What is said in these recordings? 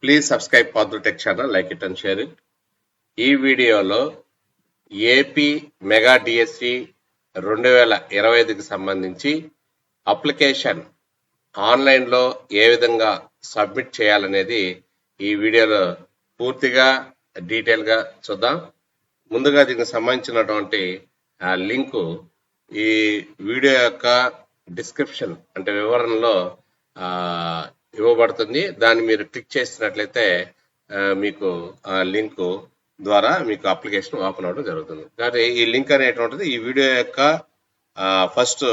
Please subscribe పాదు tech channel, like it and share it. ఈ వీడియోలో ఏపీ మెగా డిఎస్సి 2025కి సంబంధించి అప్లికేషన్ ఆన్లైన్లో ఏ విధంగా సబ్మిట్ చేయాలనేది ఈ వీడియోలో పూర్తిగా డీటెయిల్గా చూద్దాం. ముందుగా దీనికి సంబంధించినటువంటి లింకు ఈ వీడియో యొక్క డిస్క్రిప్షన్ అంటే వివరణలో ఇవ్వబడుతుంది. దాన్ని మీరు క్లిక్ చేసినట్లయితే మీకు ఆ లింక్ ద్వారా మీకు అప్లికేషన్ ఓపెన్ అవ్వడం జరుగుతుంది. కాబట్టి ఈ లింక్ అనేటువంటిది ఈ వీడియో యొక్క ఫస్ట్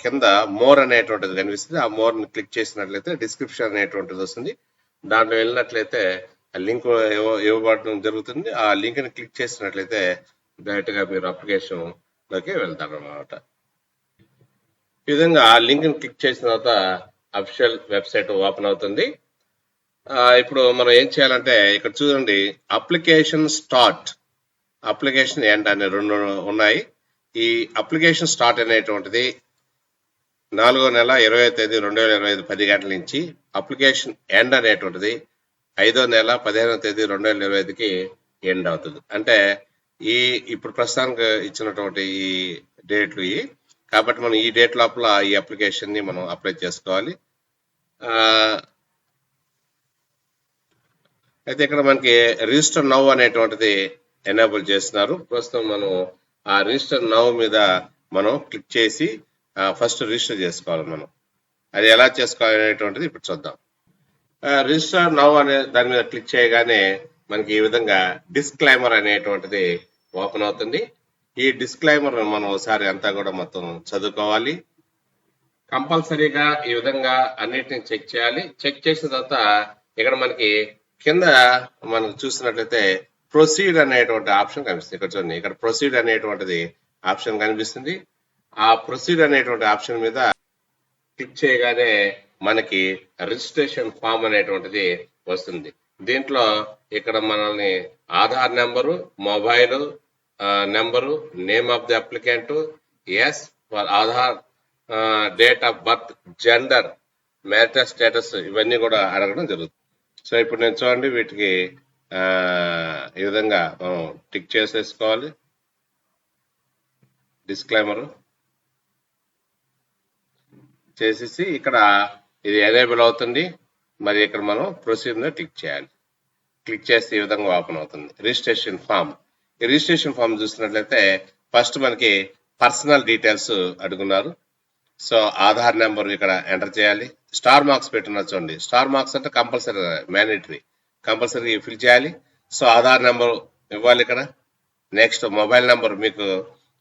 కింద మోర్ అనేటువంటిది కనిపిస్తుంది. ఆ మోర్ని క్లిక్ చేసినట్లయితే డిస్క్రిప్షన్ అనేటువంటిది వస్తుంది. దాంట్లో వెళ్ళినట్లయితే లింక్ ఇవ్వబడడం జరుగుతుంది. ఆ లింక్ని క్లిక్ చేసినట్లయితే డైరెక్ట్గా మీరు అప్లికేషన్లోకి వెళ్తారు అన్నమాట. ఈ విధంగా ఆ లింక్ని క్లిక్ చేసిన తర్వాత అఫిషియల్ వెబ్సైట్ ఓపెన్ అవుతుంది. ఇప్పుడు మనం ఏం చేయాలంటే ఇక్కడ చూడండి, అప్లికేషన్ స్టార్ట్, అప్లికేషన్ ఎండ్ అనే రెండు ఉన్నాయి. ఈ అప్లికేషన్ స్టార్ట్ అనేటువంటిది 4వ నెల 20వ తేదీ 2025 10 గంటల నుంచి, అప్లికేషన్ ఎండ్ అనేటువంటిది 5వ నెల 15వ తేదీ 2025కి ఎండ్ అవుతుంది. అంటే ఇప్పుడు ప్రస్తుతానికి ఇచ్చినటువంటి ఈ డేట్లు ఇవి. కాబట్టి మనం ఈ డేట్ లోపల ఈ అప్లికేషన్ ని మనం అప్లై చేసుకోవాలి. అయితే ఇక్కడ మనకి రిజిస్టర్ నౌ అనేటువంటిది ఎనేబుల్ చేస్తున్నారు. ప్రస్తుతం మనం ఆ రిజిస్టర్ నౌ మీద మనం క్లిక్ చేసి ఫస్ట్ రిజిస్టర్ చేసుకోవాలి. మనం అది ఎలా చేసుకోవాలి అనేటువంటిది ఇప్పుడు చూద్దాం. రిజిస్టర్ నౌ అనే దాని మీద క్లిక్ చేయగానే మనకి ఈ విధంగా డిస్క్లైమర్ అనేటువంటిది ఓపెన్ అవుతుంది. ఈ డిస్క్లైమర్ మనం ఒకసారి అంతా కూడా మొత్తం చదువుకోవాలి. కంపల్సరీగా ఈ విధంగా అన్నిటిని చెక్ చేయాలి. చెక్ చేసిన తర్వాత ఇక్కడ మనకి కింద మనం చూసినట్లయితే ప్రొసీడ్ అనేటువంటి ఆప్షన్ కనిపిస్తుంది. ఇక్కడ చూడండి, ఇక్కడ ప్రొసీడ్ అనేటువంటిది ఆప్షన్ కనిపిస్తుంది. ఆ ప్రొసీడ్ అనేటువంటి ఆప్షన్ మీద క్లిక్ చేయగానే మనకి రిజిస్ట్రేషన్ ఫామ్ అనేటువంటిది వస్తుంది. దీంట్లో ఇక్కడ మనల్ని Aadhaar number, mobile number, name of the applicant, as for Aadhaar, date of birth, gender, marital status ఇవన్నీ కూడా అడగడం జరుగుతుంది. సో ఇప్పుడు నేను చూడండి, వీటికి ఈ విధంగా మనం టిక్ చేసేసుకోవాలి. డిస్క్లైమర్ చేసేసి ఇక్కడ ఇది ఎనేబుల్ అవుతుంది. మరి ఇక్కడ మనం ప్రొసీడ్ మీద టిక్ చేయాలి. క్లిక్ చేస్తే ఈ విధంగా ఓపెన్ అవుతుంది రిజిస్ట్రేషన్ ఫామ్. ఈ రిజిస్ట్రేషన్ ఫామ్ చూసినట్లయితే ఫస్ట్ మనకి పర్సనల్ డీటెయిల్స్ అడుగున్నారు. సో ఆధార్ నెంబర్ ఇక్కడ ఎంటర్ చేయాలి. స్టార్ మార్క్స్ పెట్టున్నారు చూడండి. స్టార్ మార్క్స్ అంటే కంపల్సరీ మ్యాండేటరీ, కంపల్సరీ ఫిల్ చేయాలి. సో ఆధార్ నెంబర్ ఇవ్వాలి ఇక్కడ. నెక్స్ట్ మొబైల్ నెంబర్, మీకు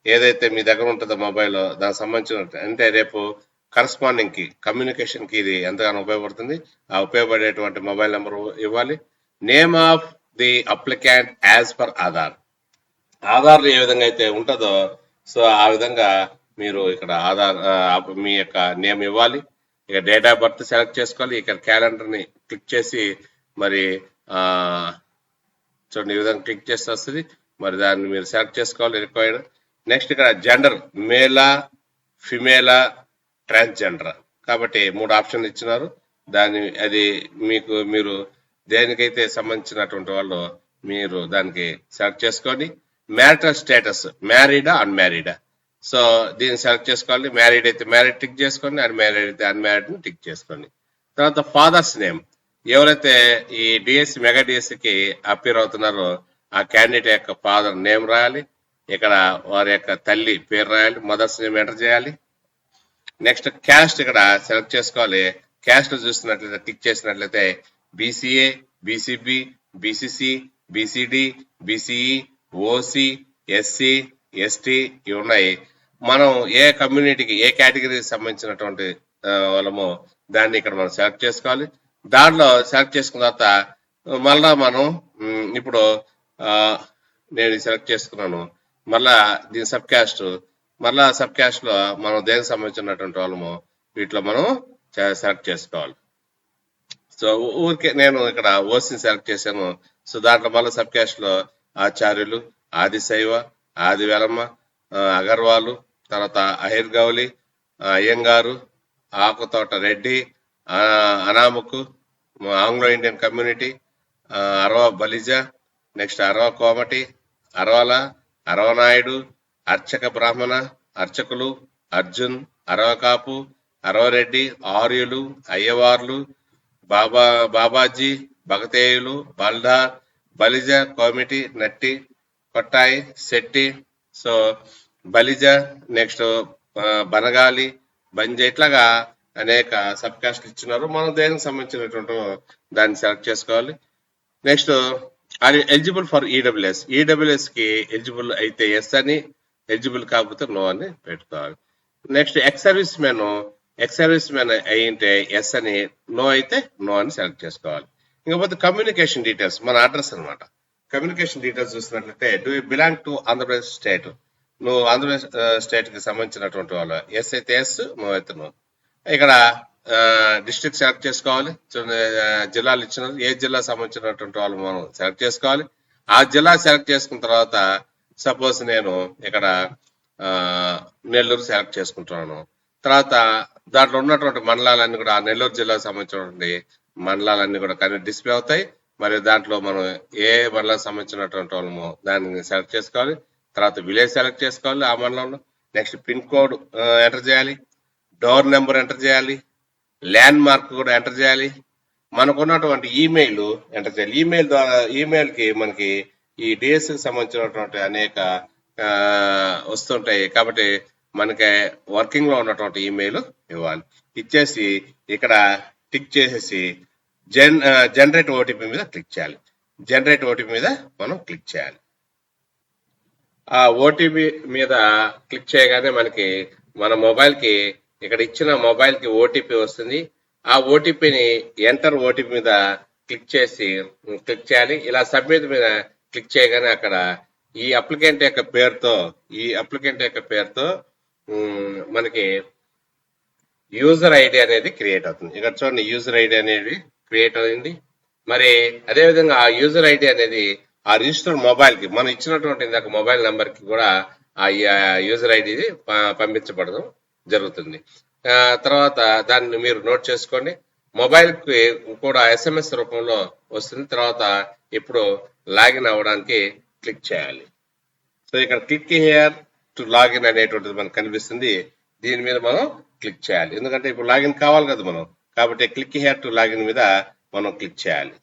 ఏదైతే మీ దగ్గర ఉంటుందో మొబైల్ దానికి సంబంధించిన, అంటే రేపు కరస్పాండింగ్ కి కమ్యూనికేషన్ కి ఇది ఎంతగానో ఉపయోగపడుతుంది. ఆ ఉపయోగపడేటువంటి మొబైల్ నెంబర్ ఇవ్వాలి. Name of the applicant as per Aadhaar, Aadhaar ఏ విధంగా అయితే ఉంటుందో సో ఆ విధంగా మీరు ఇక్కడ ఆధార్ మీ యొక్క నేమ్ ఇవ్వాలి. ఇక డేట్ ఆఫ్ బర్త్ సెలెక్ట్ చేసుకోవాలి. ఇక్కడ క్యాలెండర్ ని క్లిక్ చేసి మరి చూడండి ఈ విధంగా క్లిక్ చేస్తే వస్తుంది. మరి దాన్ని మీరు సెలెక్ట్ చేసుకోవాలి రిక్వైర్డ్. నెక్స్ట్ ఇక్కడ జెండర్, మేలా, ఫిమేలా, ట్రాన్స్జెండర్, కాబట్టి 3 ఆప్షన్లు ఇచ్చినారు. అది మీరు దేనికైతే సంబంధించినటువంటి వాళ్ళు మీరు దానికి సెలెక్ట్ చేసుకోండి. మ్యారిటల్ స్టేటస్, మ్యారీడా అన్మ్యారీడా, సో దీన్ని సెలెక్ట్ చేసుకోవాలి. మ్యారీడ్ అయితే మ్యారీడ్ టిక్ చేసుకోండి, అన్మ్యారీడ్ అయితే అన్మ్యారీడ్ ని టిక్ చేసుకోండి. తర్వాత ఫాదర్స్ నేమ్, ఎవరైతే ఈ డిఎస్సి మెగా డిఎస్సికి అపీర్ అవుతున్నారో ఆ క్యాండిడేట్ యొక్క ఫాదర్ నేమ్ రాయాలి. ఇక్కడ వారి యొక్క తల్లి పేరు రాయాలి. మదర్స్ నేమ్ ఎంటర్ చేయాలి. నెక్స్ట్ క్యాస్ట్ ఇక్కడ సెలెక్ట్ చేసుకోవాలి. క్యాస్ట్ చూసినట్లయితే టిక్ చేసినట్లయితే BCA, BCB, BCC, BCD, BCE, OC, SC, ST ఇవి ఉన్నాయి. మనం ఏ కమ్యూనిటీకి ఏ కేటగిరీకి సంబంధించినటువంటి వాళ్ళమో దాన్ని ఇక్కడ మనం సెలెక్ట్ చేసుకోవాలి. దాంట్లో సెలెక్ట్ చేసుకున్న తర్వాత మళ్ళా మనం ఇప్పుడు నేను సెలెక్ట్ చేసుకున్నాను. మళ్ళా దీని సబ్ క్యాస్ట్, మళ్ళా సబ్ క్యాస్ట్ లో మనం దేనికి సంబంధించినటువంటి వాళ్ళము వీటిలో మనం సెలెక్ట్ చేసుకోవాలి. సో ఊరికే నేను ఇక్కడ ఓసీని సెలెక్ట్ చేశాను. సో దాంట్లో మళ్ళీ సబ్ క్యాస్ట్ లో ఆచార్యులు, ఆదిశైవ, ఆదివేలమ్మ, అగర్వాలు, తర్వాత అహిర్ గౌలి, అయ్యంగారు, ఆకుతోట రెడ్డి, అనాముకు, Anglo Indian community, Arava Balija, next Arava Komati, అరవల, అరవనాయుడు, అర్చక బ్రాహ్మణ, అర్చకులు, అర్జున్, అరవకాపు, అరవరెడ్డి, ఆర్యులు, అయ్యవార్లు, బాబాజీ, భగతేయులు, బల్దార్, బలిజ, కోమిటి, నట్టి, కొట్టాయి, శెట్టి, సో బలిజ, నెక్స్ట్ బనగాలి, బంజ, ఇట్లాగా అనేక సబ్ కాస్ట్లు ఇచ్చినారు. మనం దేనికి సంబంధించినటువంటి దాన్ని సెలెక్ట్ చేసుకోవాలి. Next are eligible for EWS. EWS కి ఎలిజిబుల్ అయితే ఎస్ అని, ఎలిజిబుల్ కాకపోతే నో అని పెట్టుకోవాలి. నెక్స్ట్ ఎక్స్ సర్వీస్ మ్యాన్ అయింటే ఎస్ అని, నో అయితే నో అని సెలెక్ట్ చేసుకోవాలి. ఇంకపోతే కమ్యూనికేషన్ డీటెయిల్స్, మన అడ్రస్ అనమాట. కమ్యూనికేషన్ డీటెయిల్స్ చూసినట్లయితే do you belong to Andhra Pradesh state, నువ్వు ఆంధ్రప్రదేశ్ స్టేట్ కి సంబంధించినటువంటి వాళ్ళు ఎస్ అయితే ఎస్, నో అయితే నో. ఇక్కడ డిస్ట్రిక్ట్ సెలెక్ట్ చేసుకోవాలి. జిల్లాలు ఇచ్చినారు, ఏ జిల్లా సంబంధించినటువంటి వాళ్ళు మనం సెలెక్ట్ చేసుకోవాలి. ఆ జిల్లా సెలెక్ట్ చేసుకున్న తర్వాత సపోజ్ నేను ఇక్కడ నెల్లూరు సెలెక్ట్ చేసుకుంటున్నాను. తర్వాత దాంట్లో ఉన్నటువంటి మండలాలన్నీ కూడా ఆ నెల్లూరు జిల్లాకు సంబంధించినటువంటి మండలాలన్నీ కూడా కానీ డిస్ప్లే అవుతాయి. మరియు దాంట్లో మనం ఏ మండలానికి సంబంధించినటువంటి వాళ్ళము దాన్ని సెలెక్ట్ చేసుకోవాలి. తర్వాత విలేజ్ సెలెక్ట్ చేసుకోవాలి ఆ మండలంలో. నెక్స్ట్ పిన్ కోడ్ ఎంటర్ చేయాలి, డోర్ నెంబర్ ఎంటర్ చేయాలి, ల్యాండ్ మార్క్ కూడా ఎంటర్ చేయాలి, మనకున్నటువంటి ఈమెయిల్ ఎంటర్ చేయాలి. ఈమెయిల్ ద్వారా ఈమెయిల్ కి మనకి ఈ డిఎస్ కి సంబంధించినటువంటి అనేక వస్తుంటాయి కాబట్టి మనకి వర్కింగ్ లో ఉన్నటువంటి ఈమెయిల్ ఇవ్వాలి. ఇచ్చేసి ఇక్కడ టిక్ చేసేసి జనరేట్ ఓటీపీ మీద క్లిక్ చేయాలి. జనరేట్ ఓటీపీ మీద మనం క్లిక్ చేయాలి. ఆ ఓటీపీ మీద క్లిక్ చేయగానే మనకి మన మొబైల్ కి ఇక్కడ ఇచ్చిన మొబైల్ కి ఓటీపీ వస్తుంది. ఆ ఓటీపీని ఎంటర్ ఓటీపీ మీద క్లిక్ చేయాలి. ఇలా సబ్మిట్ మీద క్లిక్ చేయగానే అక్కడ ఈ అప్లికెంట్ యొక్క పేరుతో మనకి యూజర్ ఐడి అనేది క్రియేట్ అవుతుంది. ఇక్కడ చూడండి, యూజర్ ఐడి అనేది క్రియేట్ అయింది. మరి అదేవిధంగా ఆ యూజర్ ఐడి అనేది ఆ రిజిస్టర్డ్ మొబైల్ కి మనం ఇచ్చినటువంటి ఇందాక మొబైల్ నంబర్ కి కూడా ఆ యూజర్ ఐడి పంపించబడడం జరుగుతుంది. తర్వాత దాన్ని మీరు నోట్ చేసుకోండి. మొబైల్ కి కూడా ఎస్ఎంఎస్ రూపంలో వస్తుంది. తర్వాత ఇప్పుడు లాగిన్ అవ్వడానికి క్లిక్ చేయాలి. సో ఇక్కడ క్లిక్ హియర్ టు లాగిన్ అనేటువంటిది మనకు కనిపిస్తుంది. దీని మీద మనం క్లిక్ చేయాలి, ఎందుకంటే ఇప్పుడు లాగిన్ కావాలి కదా మనం. కాబట్టి క్లిక్ హియర్ టు లాగిన్ మీద మనం క్లిక్ చేయాలి.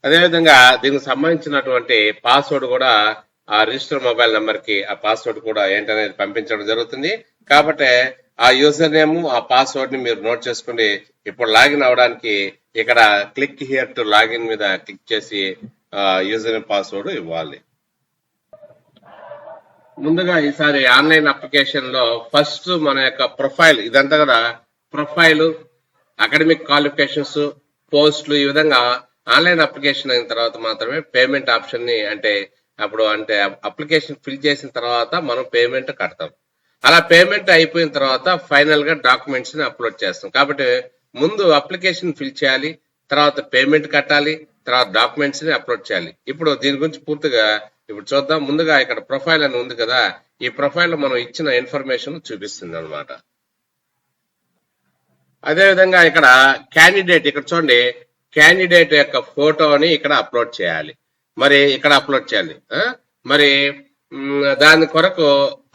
అదేవిధంగా దీనికి సంబంధించినటువంటి పాస్వర్డ్ కూడా ఆ రిజిస్టర్ మొబైల్ నెంబర్ కి ఆ పాస్వర్డ్ కూడా ఏంటనేది పంపించడం జరుగుతుంది. కాబట్టి ఆ యూజర్ నేమ్ ఆ పాస్వర్డ్ ని మీరు నోట్ చేసుకోండి. ఇప్పుడు లాగిన్ అవడానికి ఇక్కడ క్లిక్ హియర్ టు లాగిన్ మీద క్లిక్ చేసి యూజర్ నేమ్ పాస్వర్డ్ ఇవ్వాలి. ముందుగా ఈసారి ఆన్లైన్ అప్లికేషన్ లో ఫస్ట్ మన యొక్క ప్రొఫైల్, ఇదంతా కూడా ప్రొఫైల్, అకాడమిక్ క్వాలిఫికేషన్స్, పోస్టులు, ఈ విధంగా ఆన్లైన్ అప్లికేషన్ అయిన తర్వాత మాత్రమే పేమెంట్ ఆప్షన్ ని అంటే అప్లికేషన్ ఫిల్ చేసిన తర్వాత మనం పేమెంట్ కడతాం. అలా పేమెంట్ అయిపోయిన తర్వాత ఫైనల్ గా డాక్యుమెంట్స్ ని అప్లోడ్ చేస్తాం. కాబట్టి ముందు అప్లికేషన్ ఫిల్ చేయాలి, తర్వాత పేమెంట్ కట్టాలి, తర్వాత డాక్యుమెంట్స్ ని అప్లోడ్ చేయాలి. ఇప్పుడు దీని గురించి పూర్తిగా ఇప్పుడు చూద్దాం. ముందుగా ఇక్కడ ప్రొఫైల్ అని ఉంది కదా, ఈ ప్రొఫైల్ లో మనం ఇచ్చిన ఇన్ఫర్మేషన్ చూపిస్తుంది అనమాట. అదేవిధంగా ఇక్కడ క్యాండిడేట్, ఇక్కడ చూడండి, క్యాండిడేట్ యొక్క ఫోటోని ఇక్కడ అప్లోడ్ చేయాలి. మరి ఇక్కడ అప్లోడ్ చేయాలి. మరి దాని కొరకు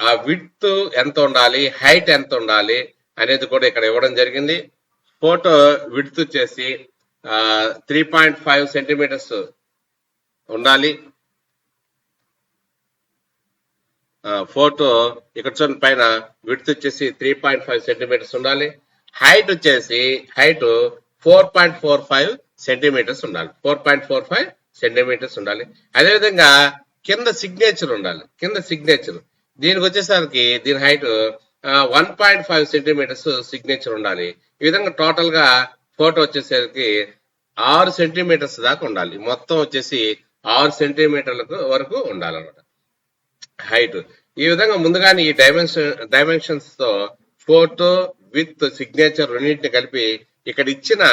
ఆ విడ్త్ ఎంత ఉండాలి, హైట్ ఎంత ఉండాలి అనేది కూడా ఇక్కడ ఇవ్వడం జరిగింది. ఫోటో విడ్త్ వచ్చేసి 3.5 సెంటీమీటర్స్ ఉండాలి. ఫోటో ఇక్కడ చూడండి, పైన విడ్త్ వచ్చేసి 3.5 సెంటీమీటర్స్ ఉండాలి. హైట్ వచ్చేసి 4.45 సెంటీమీటర్స్ ఉండాలి. 4.45 సెంటీమీటర్స్ ఉండాలి. అదేవిధంగా కింద సిగ్నేచర్ ఉండాలి. దీనికి వచ్చేసరికి దీని హైట్ 1.5 సెంటీమీటర్స్ సిగ్నేచర్ ఉండాలి. ఈ విధంగా టోటల్ గా ఫోటో వచ్చేసరికి 6 సెంటీమీటర్స్ దాకా ఉండాలి. మొత్తం వచ్చేసి 6 సెంటీమీటర్ల వరకు ఉండాలన్నమాట హైట్. ఈ విధంగా ముందుగానే ఈ డైమెన్షన్స్ తో ఫోటో విత్ సిగ్నేచర్ రెండింటిని కలిపి ఇక్కడ ఇచ్చిన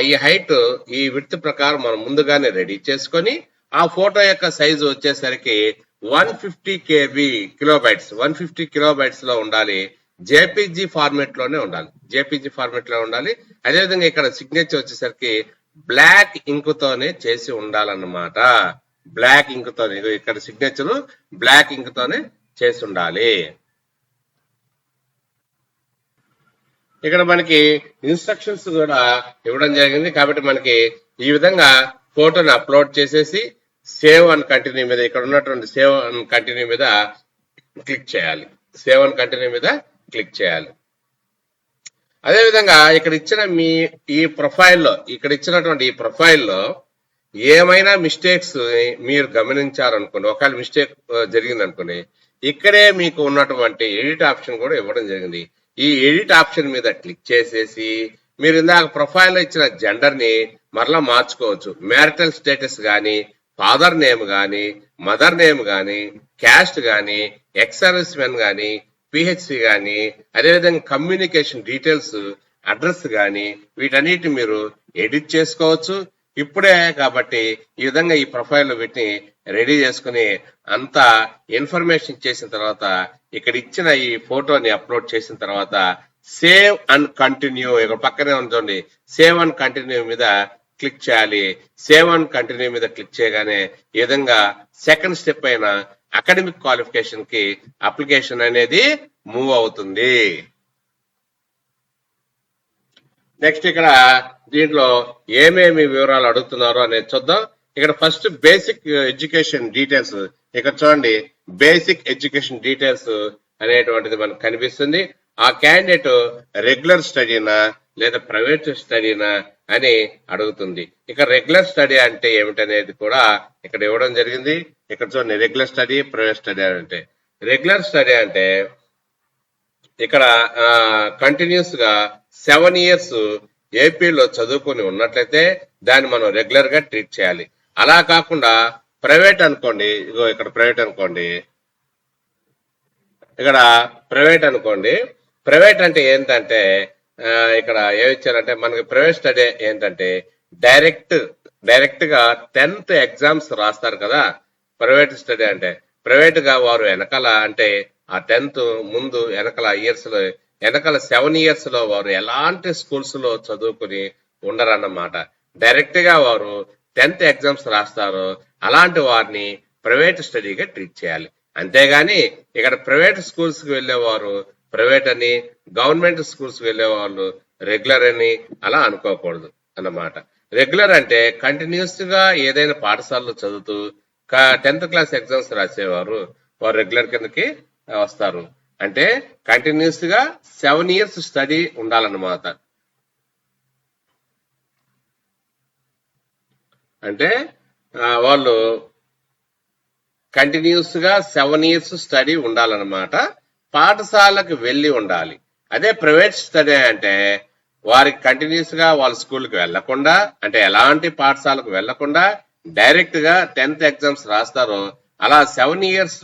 ఈ హైట్ ఈ విడ్త్ ప్రకారం మనం ముందుగానే రెడీ చేసుకొని ఆ ఫోటో యొక్క సైజు వచ్చేసరికి 150 KB కిలోబైట్స్ 150 కిలోబైట్స్ లో ఉండాలి. జేపీజీ ఫార్మేట్ లోనే ఉండాలి, జేపీజీ ఫార్మేట్ లో ఉండాలి. అదేవిధంగా ఇక్కడ సిగ్నేచర్ వచ్చేసరికి బ్లాక్ ఇంక్ తోనే చేసి ఉండాలన్నమాట. బ్లాక్ ఇంక్ తోనే, ఇక్కడ సిగ్నేచర్ బ్లాక్ ఇంక్ తోనే చేసి ఉండాలి. ఇక్కడ మనకి ఇన్స్ట్రక్షన్స్ కూడా ఇవ్వడం జరిగింది. కాబట్టి మనకి ఈ విధంగా ఫోటోని అప్లోడ్ చేసేసి సేవ్ అండ్ కంటిన్యూ మీద, ఇక్కడ ఉన్నటువంటి సేవ్ అండ్ కంటిన్యూ మీద క్లిక్ చేయాలి. సేవ్ అండ్ కంటిన్యూ మీద క్లిక్ చేయాలి. అదేవిధంగా ఇక్కడ ఇచ్చిన ఈ ప్రొఫైల్లో, ఇక్కడ ఇచ్చినటువంటి ఈ ప్రొఫైల్లో ఏమైనా మిస్టేక్స్ మీరు గమనించారనుకోండి, ఒకవేళ మిస్టేక్ జరిగింది అనుకోండి, ఇక్కడే మీకు ఉన్నటువంటి ఎడిట్ ఆప్షన్ కూడా ఇవ్వడం జరిగింది. ఈ ఎడిట్ ఆప్షన్ మీద క్లిక్ చేసేసి మీరు ఇందాక ప్రొఫైల్లో ఇచ్చిన జెండర్ ని మరలా మార్చుకోవచ్చు. మ్యారిటల్ స్టేటస్ గాని, ఫాదర్ నేమ్ గాని, మదర్ నేమ్ గాని, క్యాస్ట్ గాని, ఎక్స్ సర్వీస్ మెన్ గాని, పిహెచ్సి గాని, అదేవిధంగా కమ్యూనికేషన్ డీటెయిల్స్, అడ్రస్ గాని, వీటన్నిటిని మీరు ఎడిట్ చేసుకోవచ్చు ఇప్పుడే. కాబట్టి ఈ విధంగా ఈ ప్రొఫైల్ వీటిని రెడీ చేసుకుని అంతా ఇన్ఫర్మేషన్ చేసిన తర్వాత ఇక్కడ ఇచ్చిన ఈ ఫోటోని అప్లోడ్ చేసిన తర్వాత సేవ్ అండ్ కంటిన్యూ, ఇక్కడ పక్కనే ఉందండి సేవ్ అండ్ కంటిన్యూ మీద క్లిక్ చేయాలి. సేవ్ అండ్ కంటిన్యూ మీద క్లిక్ చేయగానే ఈ విధంగా సెకండ్ స్టెప్ అయిన అకాడమిక్ క్వాలిఫికేషన్ కి అప్లికేషన్ అనేది మూవ్ అవుతుంది. నెక్స్ట్ ఇక్కడ దీంట్లో ఏమేమి వివరాలు అడుగుతున్నారో అనేది చూద్దాం. ఇక్కడ ఫస్ట్ బేసిక్ ఎడ్యుకేషన్ డీటెయిల్స్, ఇక్కడ చూడండి బేసిక్ ఎడ్యుకేషన్ డీటెయిల్స్ అనేటువంటిది మనకు కనిపిస్తుంది. ఆ క్యాండిడేట్ రెగ్యులర్ స్టడీనా లేదా ప్రైవేట్ స్టడీనా అని అడుగుతుంది. ఇక రెగ్యులర్ స్టడీ అంటే ఏమిటనేది కూడా ఇక్కడ ఇవ్వడం జరిగింది. ఇక్కడ చూడండి రెగ్యులర్ స్టడీ, ప్రైవేట్ స్టడీ అంటే, రెగ్యులర్ స్టడీ అంటే ఇక్కడ కంటిన్యూస్ గా 7 years ఏపీలో చదువుకొని ఉన్నట్లయితే దాన్ని మనం రెగ్యులర్ గా ట్రీట్ చేయాలి. అలా కాకుండా ప్రైవేట్ అనుకోండి, ఇగో ఇక్కడ ప్రైవేట్ అనుకోండి, ఇక్కడ ప్రైవేట్ అనుకోండి. ప్రైవేట్ అంటే ఏంటంటే ఇక్కడ ఏమిచ్చారంటే మనకి ప్రైవేట్ స్టడీ ఏంటంటే డైరెక్ట్ గా 10th ఎగ్జామ్స్ రాస్తారు కదా. ప్రైవేట్ స్టడీ అంటే ప్రైవేట్ గా వారు వెనకాల అంటే ఆ 10th ముందు వెనకాల ఇయర్స్ లో వెనకాల 7 years లో వారు ఎలాంటి స్కూల్స్ లో చదువుకుని ఉండరన్నమాట. డైరెక్ట్ గా వారు 10th ఎగ్జామ్స్ రాస్తారు. అలాంటి వారిని ప్రైవేట్ స్టడీగా ట్రీట్ చేయాలి. అంతేగాని ఇక్కడ ప్రైవేట్ స్కూల్స్ కి వెళ్లేవారు ప్రైవేట్ అని, గవర్నమెంట్ స్కూల్స్ కి వెళ్లే వాళ్ళు రెగ్యులర్ అని అలా అనుకోకూడదు అన్నమాట. రెగ్యులర్ అంటే కంటిన్యూస్ గా ఏదైనా పాఠశాలలో చదువుతూ 10th class ఎగ్జామ్స్ రాసేవారు వారు రెగ్యులర్ కిందకి వస్తారు. అంటే కంటిన్యూస్ గా 7 years స్టడీ ఉండాలన్నమాట. అంటే వాళ్ళు కంటిన్యూస్ గా 7 years స్టడీ ఉండాలన్నమాట. పాఠశాలకు వెళ్ళి ఉండాలి. అదే ప్రైవేట్ స్టడీ అంటే వారికి కంటిన్యూస్ గా వాళ్ళ స్కూల్కి వెళ్లకుండా, అంటే ఎలాంటి పాఠశాలకు వెళ్లకుండా డైరెక్ట్ గా 10th ఎగ్జామ్స్ రాస్తారో అలా 7 years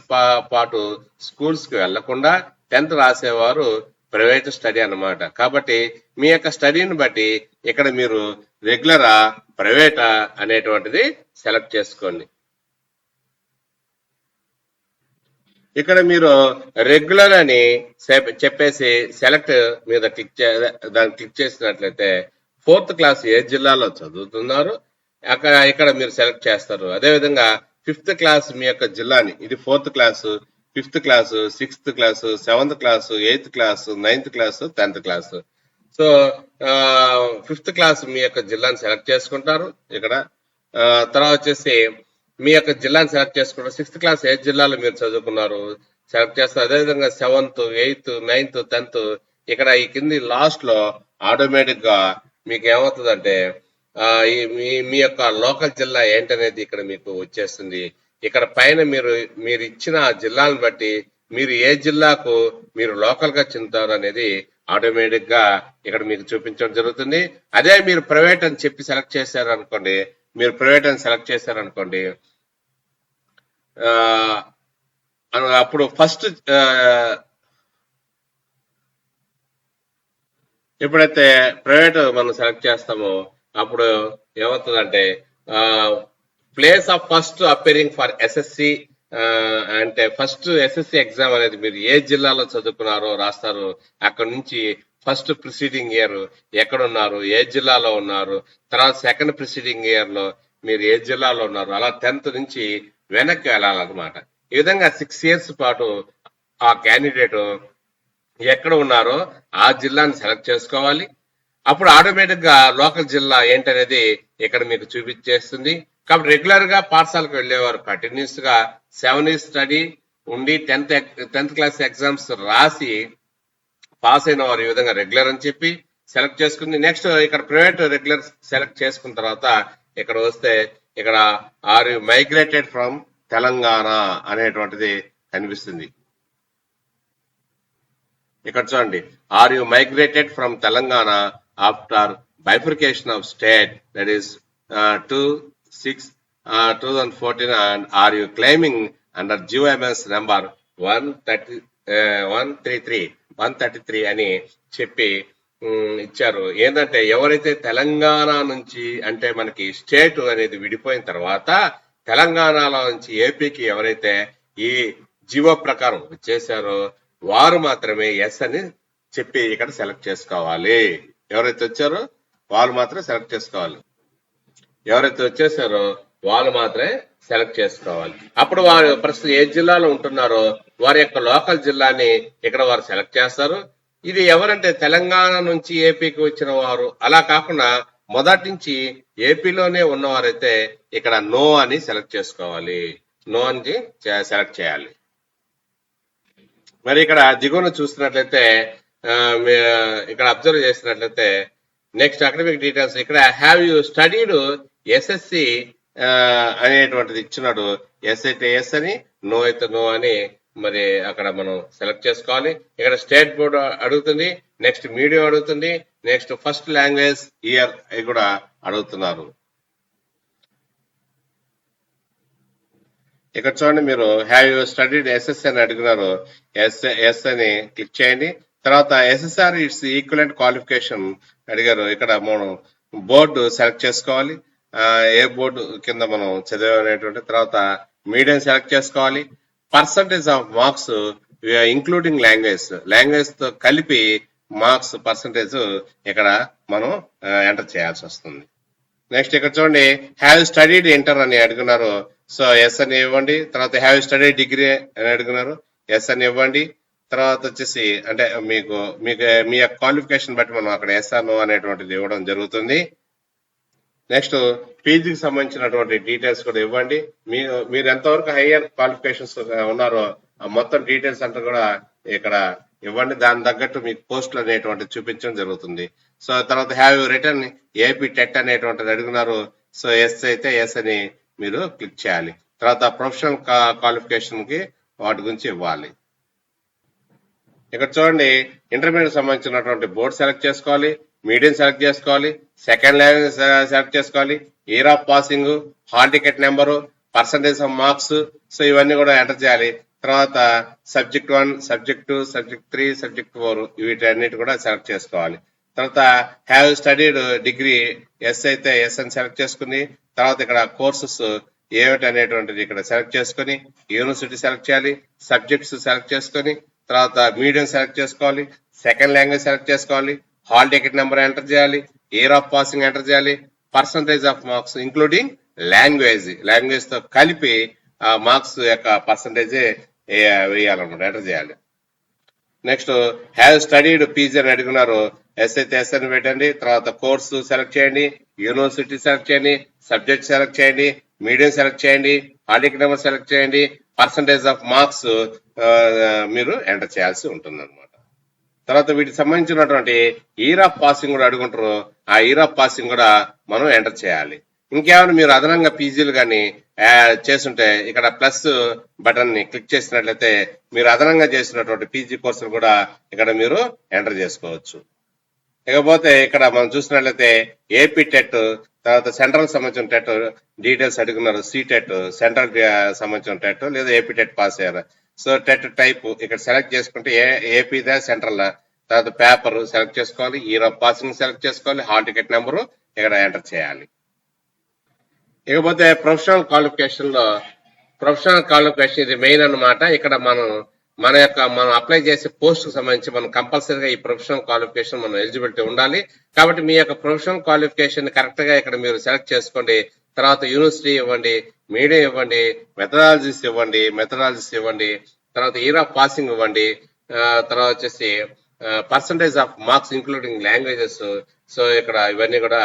పాటు స్కూల్స్ కి వెళ్లకుండా 10th రాసేవారు ప్రైవేట్ స్టడీ అన్నమాట. కాబట్టి మీ యొక్క స్టడీని బట్టి ఇక్కడ మీరు రెగ్యులరా ప్రైవేటా అనేటువంటిది సెలెక్ట్ చేసుకోండి. ఇక్కడ మీరు రెగ్యులర్ అని చెప్పేసి సెలెక్ట్ మీద దాన్ని క్లిక్ చేసినట్లయితే 4th class ఏ జిల్లాలో చదువుతున్నారు ఇక్కడ మీరు సెలెక్ట్ చేస్తారు. అదేవిధంగా 5th class మీ యొక్క జిల్లాని, ఇది 4th class, 5th class, 6th class, 7th class, 8th class, 9th class, 10th class. So 5th class మీ యొక్క జిల్లాని సెలెక్ట్ చేసుకుంటారు. ఇక్కడ తర్వాత వచ్చేసి మీ యొక్క జిల్లాని సెలెక్ట్ చేసుకుంటారు. 6th class ఏ జిల్లాలో మీరు చదువుకున్నారు సెలెక్ట్ చేస్తారు. అదేవిధంగా 7th, 8th, 9th, 10th ఇక్కడ ఈ కింది లాస్ట్ లో ఆటోమేటిక్ గా మీకు ఏమవుతుందంటే మీ యొక్క లోకల్ జిల్లా ఏంటనేది ఇక్కడ మీకు వచ్చేస్తుంది. ఇక్కడ పైన మీరు ఇచ్చిన జిల్లాలను బట్టి మీరు ఏ జిల్లాకు మీరు లోకల్ గా చెందుతారు అనేది ఆటోమేటిక్ గా ఇక్కడ మీకు చూపించడం జరుగుతుంది. అదే మీరు ప్రైవేట్ అని చెప్పి సెలెక్ట్ చేశారనుకోండి, మీరు ప్రైవేట్ అని సెలెక్ట్ చేశారనుకోండి, అప్పుడు ఫస్ట్ ఎప్పుడైతే ప్రైవేట్ మనం సెలెక్ట్ చేస్తామో అప్పుడు ఏమవుతుందంటే place of first appearing for SSC అంటే ఫస్ట్ ఎస్ఎస్సి ఎగ్జామ్ అనేది మీరు ఏ జిల్లాలో చదువుకున్నారో రాస్తారు. అక్కడ నుంచి ఫస్ట్ ప్రిసీడింగ్ ఇయర్ ఎక్కడ ఉన్నారు, ఏ జిల్లాలో ఉన్నారు, తర్వాత సెకండ్ ప్రిసీడింగ్ ఇయర్ లో మీరు ఏ జిల్లాలో ఉన్నారు, అలా 10th నుంచి వెనక్కి వెళ్ళాలన్నమాట. ఈ విధంగా 6 years పాటు ఆ క్యాండిడేట్ ఎక్కడ ఉన్నారో ఆ జిల్లాని సెలెక్ట్ చేసుకోవాలి. అప్పుడు ఆటోమేటిక్ గా లోకల్ జిల్లా ఏంటనేది ఇక్కడ మీకు చూపించేస్తుంది. కాబట్టి రెగ్యులర్ గా పాఠశాలకు వెళ్ళేవారు కంటిన్యూస్ గా 7 years స్టడీ ఉండి 10th క్లాస్ ఎగ్జామ్స్ రాసి పాస్ అయిన వారు ఈ విధంగా రెగ్యులర్ అని చెప్పి సెలెక్ట్ చేసుకుని నెక్స్ట్ ఇక్కడ ప్రైవేట్ రెగ్యులర్ సెలెక్ట్ చేసుకున్న తర్వాత ఇక్కడ వస్తే ఇక్కడ are you migrated from Telangana అనేటువంటిది కనిపిస్తుంది. ఇక్కడ చూడండి, are you migrated from Telangana after bifurcation of state that is 2/6/2014 and are you claiming under GOMS number 133 అని చెప్పి ఇచ్చారు. ఏంటంటే ఎవరైతే తెలంగాణ నుంచి అంటే మనకి స్టేట్ అనేది విడిపోయిన తర్వాత తెలంగాణలో నుంచి ఏపీకి ఎవరైతే ఈ జీవో ప్రకారం వచ్చేసారో వారు మాత్రమే ఎస్ అని చెప్పి ఇక్కడ సెలెక్ట్ చేసుకోవాలి. ఎవరైతే వచ్చారో వాళ్ళు మాత్రమే సెలెక్ట్ చేసుకోవాలి. ఎవరైతే వచ్చేసారో వాళ్ళు మాత్రమే సెలెక్ట్ చేసుకోవాలి. అప్పుడు వారు ప్రస్తుతం ఏ జిల్లాలో ఉంటున్నారో వారి యొక్క లోకల్ జిల్లాని ఇక్కడ వారు సెలెక్ట్ చేస్తారు. ఇది ఎవరంటే తెలంగాణ నుంచి ఏపీకి వచ్చిన వారు అలా కాకుండా మొదటి నుంచి ఏపీలోనే ఉన్నవారైతే ఇక్కడ నో అని సెలెక్ట్ చేసుకోవాలి. నో అని సెలెక్ట్ చేయాలి. మరి ఇక్కడ దిగువన చూస్తున్నట్లయితే ఇక్కడ అబ్జర్వ్ చేసినట్లయితే నెక్స్ట్ అకాడమిక్ డీటెయిల్స్ ఇక్కడ హ్యావ్ యూ స్టడీడ్ ఎస్ఎస్సి అనేటువంటిది ఇచ్చినాడు. ఎస్ అయితే ఎస్ అని, నో అయితే నో అని మరి అక్కడ మనం సెలెక్ట్ చేసుకోవాలి. ఇక్కడ స్టేట్ బోర్డు అడుగుతుంది, నెక్స్ట్ మీడియం అడుగుతుంది, నెక్స్ట్ ఫస్ట్ లాంగ్వేజ్ ఇయర్ అవి కూడా అడుగుతున్నారు. ఇక్కడ చూడండి, మీరు హ్యావ్ యూ స్టడీడ్ ఎస్ఎస్ అని అడిగినారు. ఎస్ అని క్లిక్ చేయండి. తర్వాత ఎస్ఎస్ఆర్ ఇట్స్ ఈక్వలెంట్ క్వాలిఫికేషన్ అడిగారు. ఇక్కడ మనం బోర్డు సెలెక్ట్ చేసుకోవాలి, ఏ బోర్డు కింద మనం చదివేటువంటి. తర్వాత మీడియం సెలెక్ట్ చేసుకోవాలి. Percentage of marks including language తో కలిపి మార్క్స్ పర్సంటేజ్ ఇక్కడ మనం ఎంటర్ చేయాల్సి వస్తుంది. నెక్స్ట్ ఇక్కడ చూడండి, హ్యావ్ స్టడీడ్ ఇంటర్ అని అడుగున్నారు. సో ఎస్ అని ఇవ్వండి. తర్వాత హ్యావ్ స్టడీడ్ డిగ్రీ అని అడుగున్నారు, ఎస్ అని ఇవ్వండి. తర్వాత వచ్చేసి అంటే మీకు మీ యొక్క క్వాలిఫికేషన్ బట్టి మనం అక్కడ ఎస్ నో అనేటువంటిది ఇవ్వడం జరుగుతుంది. నెక్స్ట్ పీజీకి సంబంధించినటువంటి డీటెయిల్స్ కూడా ఇవ్వండి. మీరు ఎంతవరకు హైయర్ క్వాలిఫికేషన్స్ ఉన్నారో ఆ మొత్తం డీటెయిల్స్ అంతా కూడా ఇక్కడ ఇవ్వండి. దాని తగ్గట్టు మీకు పోస్టులు అనేటువంటి చూపించడం జరుగుతుంది. సో తర్వాత హ్యావ్ రిటర్న్ ఏపీ టెట్ అనేటువంటిది అడుగున్నారు. సో ఎస్ అయితే ఎస్ అని మీరు క్లిక్ చేయాలి. తర్వాత ప్రొఫెషనల్ క్వాలిఫికేషన్ కి వాటి గురించి ఇవ్వాలి. ఇక్కడ చూడండి, ఇంటర్మీడియట్ సంబంధించినటువంటి బోర్డు సెలెక్ట్ చేసుకోవాలి, మీడియం సెలెక్ట్ చేసుకోవాలి, సెకండ్ లాంగ్వేజ్ సెలెక్ట్ చేసుకోవాలి, year of passing, hall ticket number, percentage of marks. So ఇవన్నీ కూడా ఎంటర్ చేయాలి. తర్వాత సబ్జెక్ట్ 1, సబ్జెక్ట్ 2, సబ్జెక్ట్ 3, సబ్జెక్ట్ 4 వీటన్నిటి కూడా సెలెక్ట్ చేసుకోవాలి. తర్వాత హ్యావ్ స్టడీడ్ డిగ్రీ ఎస్ అయితే ఎస్ అని సెలెక్ట్ చేసుకుని తర్వాత ఇక్కడ కోర్సెస్ ఏమిటి అనేటువంటిది ఇక్కడ సెలెక్ట్ చేసుకుని యూనివర్సిటీ సెలెక్ట్ చేయాలి, సబ్జెక్ట్స్ సెలెక్ట్ చేసుకొని తర్వాత మీడియం సెలెక్ట్ చేసుకోవాలి, సెకండ్ లాంగ్వేజ్ సెలెక్ట్ చేసుకోవాలి, హాల్ టికెట్ నెంబర్ ఎంటర్ చేయాలి, ఇయర్ ఆఫ్ పాసింగ్ ఎంటర్ చేయాలి, percentage of marks including language తో కలిపి మార్క్స్ యొక్క పర్సంటేజ్ వేయాలన్నమాట, ఎంటర్ చేయాలి. నెక్స్ట్ హ్యావ్ స్టడీడ్ పీజీ అని అడుగున్నారు. ఎస్ అయితే ఎస్ అని పెట్టండి. తర్వాత కోర్సు సెలెక్ట్ చేయండి, యూనివర్సిటీ సెలెక్ట్ చేయండి, సబ్జెక్ట్ సెలెక్ట్ చేయండి, మీడియం సెలెక్ట్ చేయండి, హాల్ టికెట్ నెంబర్ సెలెక్ట్ చేయండి, పర్సంటేజ్ ఆఫ్ మార్క్స్ మీరు ఎంటర్ చేయాల్సి ఉంటుంది అనమాట. తర్వాత వీటికి సంబంధించినటువంటి ఇయర్ ఆఫ్ పాసింగ్ కూడా అడుగుంటారు. ఆ ఇయర్ ఆఫ్ పాసింగ్ కూడా మనం ఎంటర్ చేయాలి. ఇంకేమైనా మీరు అదనంగా పీజీలు కానీ చేస్తుంటే ఇక్కడ ప్లస్ బటన్ ని క్లిక్ చేసినట్లయితే మీరు అదనంగా చేసినటువంటి పీజీ కోర్సులు కూడా ఇక్కడ మీరు ఎంటర్ చేసుకోవచ్చు. ఇకపోతే ఇక్కడ మనం చూసినట్లయితే ఏపీ టెట్, తర్వాత సెంట్రల్ సంబంధించిన టెట్ డీటెయిల్స్ అడుగున్నారు. టెట్ సెంట్రల్ సంబంధించిన టెట్ లేదా ఏపీ టెట్ పాస్ అయ్యారు. సో టెట్ టైప్ ఇక్కడ సెలెక్ట్ చేసుకుంటే ఏపీదా సెంట్రల్, తర్వాత పేపర్ సెలెక్ట్ చేసుకోవాలి, ఇయర్ ఆఫ్ పాసింగ్ సెలెక్ట్ చేసుకోవాలి, హాల్ టికెట్ నెంబరు ఇక్కడ ఎంటర్ చేయాలి. ఇకపోతే ప్రొఫెషనల్ క్వాలిఫికేషన్ లో ప్రొఫెషనల్ క్వాలిఫికేషన్ ఇది మెయిన్ అన్నమాట. ఇక్కడ మనం అప్లై చేసే పోస్ట్ కు సంబంధించి మనం కంపల్సరీగా ఈ ప్రొఫెషనల్ క్వాలిఫికేషన్ మనం ఎలిజిబిలిటీ ఉండాలి. కాబట్టి మీ యొక్క ప్రొఫెషనల్ క్వాలిఫికేషన్ కరెక్ట్ గా ఇక్కడ మీరు సెలెక్ట్ చేసుకోండి. తర్వాత యూనివర్సిటీ ఇవ్వండి, మీడియం ఇవ్వండి, మెథడాలజీస్ ఇవ్వండి, తర్వాత ఇయర్ ఆఫ్ పాసింగ్ ఇవ్వండి, తర్వాత వచ్చేసి percentage of marks including languages. So ఇక్కడ ఇవన్నీ కూడా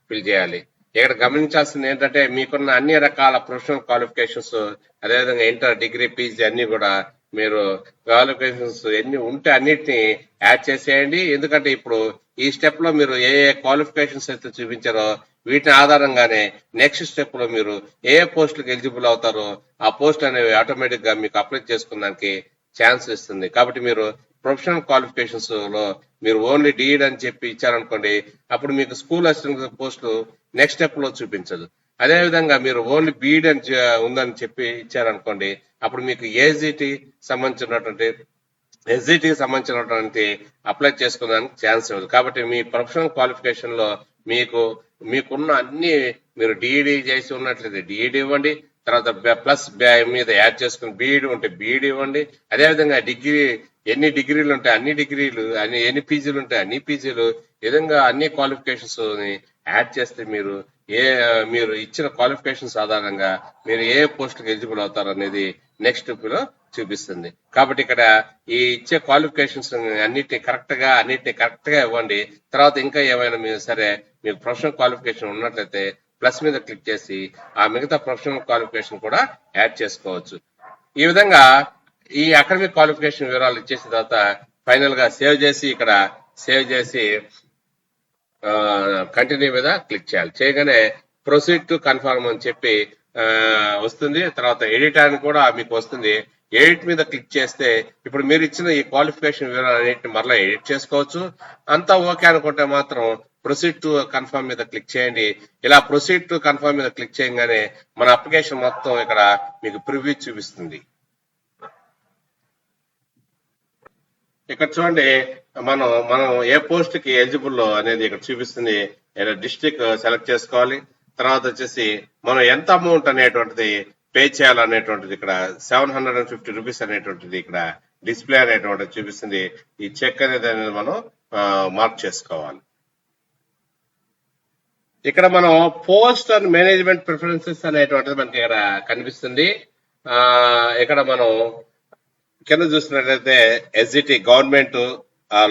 ఫిల్ చేయాలి. ఇక్కడ గమనించాల్సింది ఏంటంటే మీకున్న అన్ని రకాల ప్రొఫెషనల్ క్వాలిఫికేషన్స్, అదేవిధంగా ఇంటర్, డిగ్రీ, పీజీ అన్ని కూడా మీరు క్వాలిఫికేషన్స్ ఎన్ని ఉంటే అన్నిటిని యాడ్ చేసేయండి. ఎందుకంటే ఇప్పుడు ఈ స్టెప్ లో మీరు ఏ ఏ క్వాలిఫికేషన్స్ అయితే చూపించారో వీటిని ఆధారంగానే నెక్స్ట్ స్టెప్ లో మీరు ఏ పోస్టులకు ఎలిజిబుల్ అవుతారో ఆ పోస్ట్ అనేవి ఆటోమేటిక్ గా మీకు అప్లై చేసుకున్నానికి ఛాన్స్ ఇస్తుంది. కాబట్టి మీరు ప్రొఫెషనల్ క్వాలిఫికేషన్స్ లో మీరు ఓన్లీ డీడ్ అని చెప్పి ఇచ్చారనుకోండి, అప్పుడు మీకు school assistant post next step లో చూపించదు. అదే విధంగా మీరు ఓన్లీ బీడ్ అని ఉందని చెప్పి ఇచ్చారనుకోండి, అప్పుడు మీకు ఎస్జిటి సంబంధించినటువంటి అప్లై చేసుకోవడానికి ఛాన్స్ ఇవ్వదు. కాబట్టి మీ ప్రొఫెషనల్ క్వాలిఫికేషన్ లో మీకున్న అన్ని మీరు డిఈడి చేసి ఉన్నట్లయితే డిఈడి ఇవ్వండి, తర్వాత ప్లస్ మీద యాడ్ చేసుకుని బీఈడి ఉంటే బీఈడి ఇవ్వండి. అదేవిధంగా ఎన్ని డిగ్రీలు ఉంటాయి అన్ని డిగ్రీలు, ఎన్ని పీజీలు ఉంటాయి అన్ని పీజీలు, ఈ విధంగా అన్ని క్వాలిఫికేషన్స్ ని యాడ్ చేస్తే మీరు ఇచ్చిన క్వాలిఫికేషన్స్ ఆధారంగా మీరు ఏ పోస్ట్ కి ఎలిజిబుల్ అవుతారు అనేది నెక్స్ట్ లో చూపిస్తుంది. కాబట్టి ఇక్కడ ఈ ఇచ్చే క్వాలిఫికేషన్స్ అన్నిటిని కరెక్ట్ గా ఇవ్వండి. తర్వాత ఇంకా ఏమైనా మీకు ప్రొఫెషనల్ క్వాలిఫికేషన్ ఉన్నట్లయితే ప్లస్ మీద క్లిక్ చేసి ఆ మిగతా ప్రొఫెషనల్ క్వాలిఫికేషన్ కూడా యాడ్ చేసుకోవచ్చు. ఈ విధంగా ఈ అకాడమిక్ క్వాలిఫికేషన్ వివరాలు ఇచ్చేసిన తర్వాత ఫైనల్ గా సేవ్ చేసి కంటిన్యూ మీద క్లిక్ చేయాలి. చేయగానే ప్రొసీడ్ టు కన్ఫర్మ్ అని చెప్పి వస్తుంది. తర్వాత ఎడిట్ అని కూడా మీకు వస్తుంది. ఎడిట్ మీద క్లిక్ చేస్తే ఇప్పుడు మీరు ఇచ్చిన ఈ క్వాలిఫికేషన్ వివరాలన్నింటిని మరలా ఎడిట్ చేసుకోవచ్చు. అంతా ఓకే అనుకుంటే మాత్రం ప్రొసీడ్ టు కన్ఫర్మ్ మీద క్లిక్ చేయండి. ఇలా ప్రొసీడ్ టు కన్ఫర్మ్ మీద క్లిక్ చేయగానే మన అప్లికేషన్ మొత్తం ఇక్కడ మీకు ప్రివ్యూ చూపిస్తుంది. ఇక్కడ చూడండి, మనం ఏ పోస్ట్ కి ఎలిజిబుల్ అనేది ఇక్కడ చూపిస్తుంది. డిస్ట్రిక్ట్ సెలెక్ట్ చేసుకోవాలి. తర్వాత వచ్చేసి మనం ఎంత అమౌంట్ అనేటువంటిది పే చేయాలనేటువంటిది ఇక్కడ 750 రూపీస్ అనేటువంటిది ఇక్కడ డిస్ప్లే అనేటువంటిది చూపిస్తుంది. ఈ చెక్ అనేది మనం మార్క్ చేసుకోవాలి. ఇక్కడ మనం పోస్ట్ అండ్ మేనేజ్మెంట్ ప్రిఫరెన్సెస్ అనేటువంటిది మనకి ఇక్కడ కనిపిస్తుంది. ఇక్కడ మనం కింద చూసినట్లయితే ఎస్జిటి గవర్నమెంట్,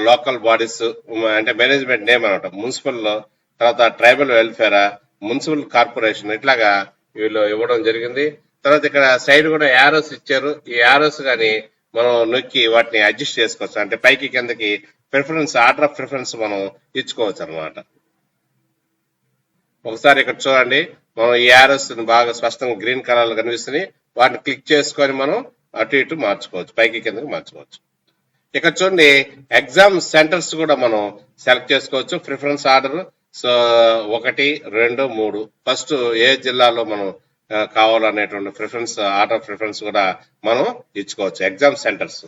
లోకల్ బాడీస్ అంటే మేనేజ్మెంట్ నేమ్ అనమాట, మున్సిపల్, తర్వాత ట్రైబల్ వెల్ఫేర్, మున్సిపల్ కార్పొరేషన్, ఇట్లాగా వీళ్ళు ఇవ్వడం జరిగింది. తర్వాత ఇక్కడ సైడ్ కూడా యారోస్ ఇచ్చారు. ఈ యారోస్ గాని మనం నొక్కి వాటిని అడ్జస్ట్ చేసుకోవచ్చు. అంటే పైకి కిందకి ఆర్డర్ ఆఫ్ ప్రిఫరెన్స్ మనం ఇచ్చుకోవచ్చు అనమాట. ఒకసారి ఇక్కడ చూడండి, మనం ఈ యారోస్ బాగా స్పష్టంగా గ్రీన్ కలర్ లో కనిపిస్తున్నాయి. వాటిని క్లిక్ చేసుకొని మనం అటు ఇటు మార్చుకోవచ్చు, పైకి కిందకి మార్చుకోవచ్చు. ఇక్కడ చూడండి, ఎగ్జామ్ సెంటర్స్ కూడా మనం సెలెక్ట్ చేసుకోవచ్చు. ప్రిఫరెన్స్ ఆర్డర్ 1, 2, 3 ఫస్ట్ ఏ జిల్లాలో మనం కావాలనేటువంటి ఆర్డర్ ప్రిఫరెన్స్ కూడా మనం ఇచ్చుకోవచ్చు. ఎగ్జామ్ సెంటర్స్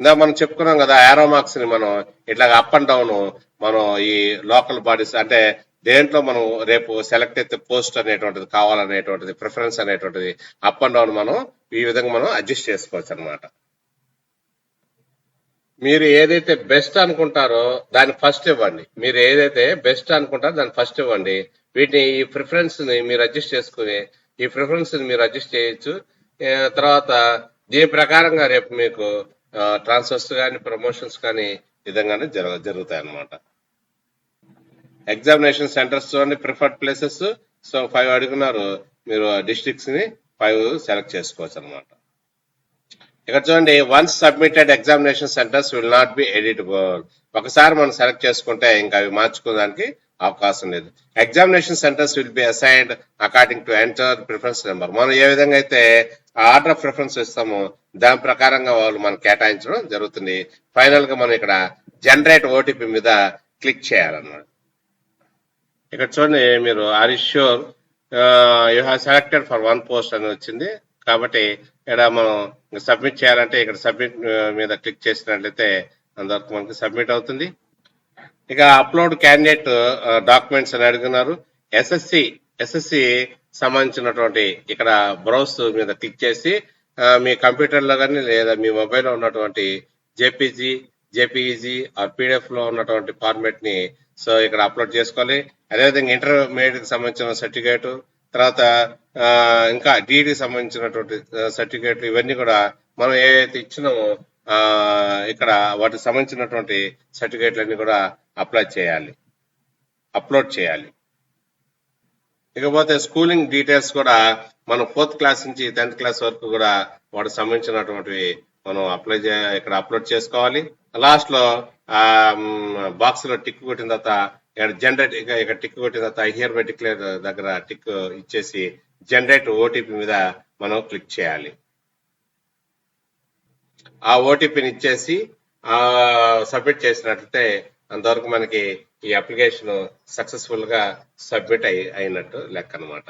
ఇందా మనం చెప్పుకున్నాం కదా, యారో మార్క్స్ ని మనం ఇట్లా అప్ అండ్ డౌన్ మనం ఈ లోకల్ బాడీస్ అంటే దేంట్లో మనం రేపు సెలెక్ట్ అయితే పోస్ట్ అనేటువంటిది కావాలనేటువంటిది ప్రిఫరెన్స్ అనేటువంటిది అప్ అండ్ డౌన్ మనం ఈ విధంగా మనం అడ్జస్ట్ చేసుకోవచ్చు అనమాట. మీరు ఏదైతే బెస్ట్ అనుకుంటారో దాన్ని ఫస్ట్ ఇవ్వండి. వీటిని ఈ ప్రిఫరెన్స్ ని మీరు అడ్జస్ట్ చేసుకుని చేయొచ్చు. తర్వాత దీని ప్రకారంగా రేపు మీకు ట్రాన్స్ఫర్స్ కానీ ప్రమోషన్స్ కానీ విధంగానే జరుగుతాయి అన్నమాట. ఎగ్జామినేషన్ సెంటర్స్ చూడండి, ప్రిఫర్డ్ ప్లేసెస్ 5 అడుగున్నారు. మీరు డిస్ట్రిక్ట్స్ ని 5 సెలెక్ట్ చేసుకోవచ్చు అనమాట. ఇక్కడ చూడండి, once submitted examination centres will not be editable. ఒకసారి మనం సెలెక్ట్ చేసుకుంటే ఇంకా అవి మార్చుకోవడానికి అవకాశం లేదు. Examination centres will be assigned according to enter preference number. మనం ఏ విధంగా అయితే ఆర్డర్ ఆఫ్ ప్రిఫరెన్స్ ఇస్తామో దాని ప్రకారంగా వాళ్ళు మనం కేటాయించడం జరుగుతుంది. ఫైనల్ గా మనం ఇక్కడ జనరేట్ ఓటీపీ మీద క్లిక్ చేయాలన్నమాట. ఇక్కడ చూడండి, మీరు are you sure you have selected for 1 post అని వచ్చింది. కాబట్టి ఇక్కడ మనం సబ్మిట్ చేయాలంటే ఇక్కడ సబ్మిట్ మీద క్లిక్ చేసినట్లయితే అంతవరకు మనకి సబ్మిట్ అవుతుంది. ఇక అప్లోడ్ క్యాండిడేట్ డాక్యుమెంట్స్ అని అడుగుతున్నారు. ఎస్ఎస్సి సంబంధించినటువంటి ఇక్కడ బ్రౌజ్ మీద క్లిక్ చేసి మీ కంప్యూటర్లో కానీ లేదా మీ మొబైల్లో ఉన్నటువంటి జేపీఈజీ ఆర్ పీడిఎఫ్ లో ఉన్నటువంటి ఫార్మేట్ ని సో ఇక్కడ అప్లోడ్ చేసుకోవాలి. అదేవిధంగా ఇంటర్మీడియట్ కి సంబంధించిన సర్టిఫికేట్, తర్వాత ఇంకా డిఈడి సంబంధించినటువంటి సర్టిఫికేట్లు ఇవన్నీ కూడా మనం ఏవైతే ఇచ్చినామో ఇక్కడ వాటికి సంబంధించినటువంటి సర్టిఫికేట్లన్నీ కూడా అప్లోడ్ చేయాలి. ఇకపోతే స్కూలింగ్ డీటెయిల్స్ కూడా మనం 4th క్లాస్ నుంచి 10th క్లాస్ వరకు కూడా వాటికి సంబంధించినటువంటివి మనం ఇక్కడ అప్లోడ్ చేసుకోవాలి. లాస్ట్ లో బాక్స్ లో టిక్ కొట్టిన తర్వాత ఇక్కడ టిక్ కొట్టిన తర్వాత హియర్ బై డిక్లేర్ దగ్గర టిక్ ఇచ్చేసి జనరేట్ ఓటీపీ మీద మనం క్లిక్ చేయాలి. ఆ ఓటీపీని ఇచ్చేసి సబ్మిట్ చేసినట్లయితే అంతవరకు మనకి ఈ అప్లికేషన్ సక్సెస్ఫుల్ గా సబ్మిట్ అయినట్టు లెక్క అనమాట.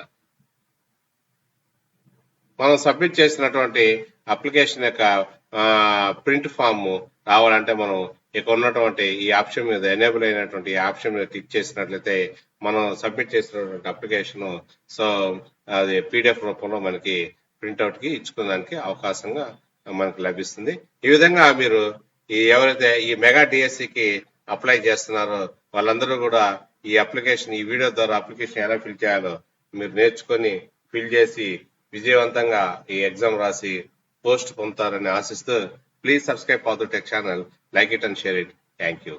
మనం సబ్మిట్ చేసినటువంటి అప్లికేషన్ యొక్క ప్రింట్ ఫామ్ రావాలంటే మనం ఇక్కడ ఉన్నటువంటి ఈ ఆప్షన్ మీద ఎనేబుల్ అయినటువంటి ఆప్షన్ మీద క్లిక్ చేసినట్లయితే మనం సబ్మిట్ చేసినటువంటి అప్లికేషన్ సో అది పీడిఎఫ్ రూపంలో మనకి ప్రింట్అవుట్ కి ఇచ్చుకోవడానికి అవకాశంగా మనకు లభిస్తుంది. ఈ విధంగా మీరు ఎవరైతే ఈ మెగా డిఎస్సికి అప్లై చేస్తున్నారో వాళ్ళందరూ కూడా ఈ వీడియో ద్వారా అప్లికేషన్ ఎలా ఫిల్ చేయాలో మీరు నేర్చుకొని ఫిల్ చేసి విజయవంతంగా ఈ ఎగ్జామ్ రాసి పోస్ట్ పొందుతారని ఆశిస్తూ please subscribe for the tech channel, like it and share it. Thank you.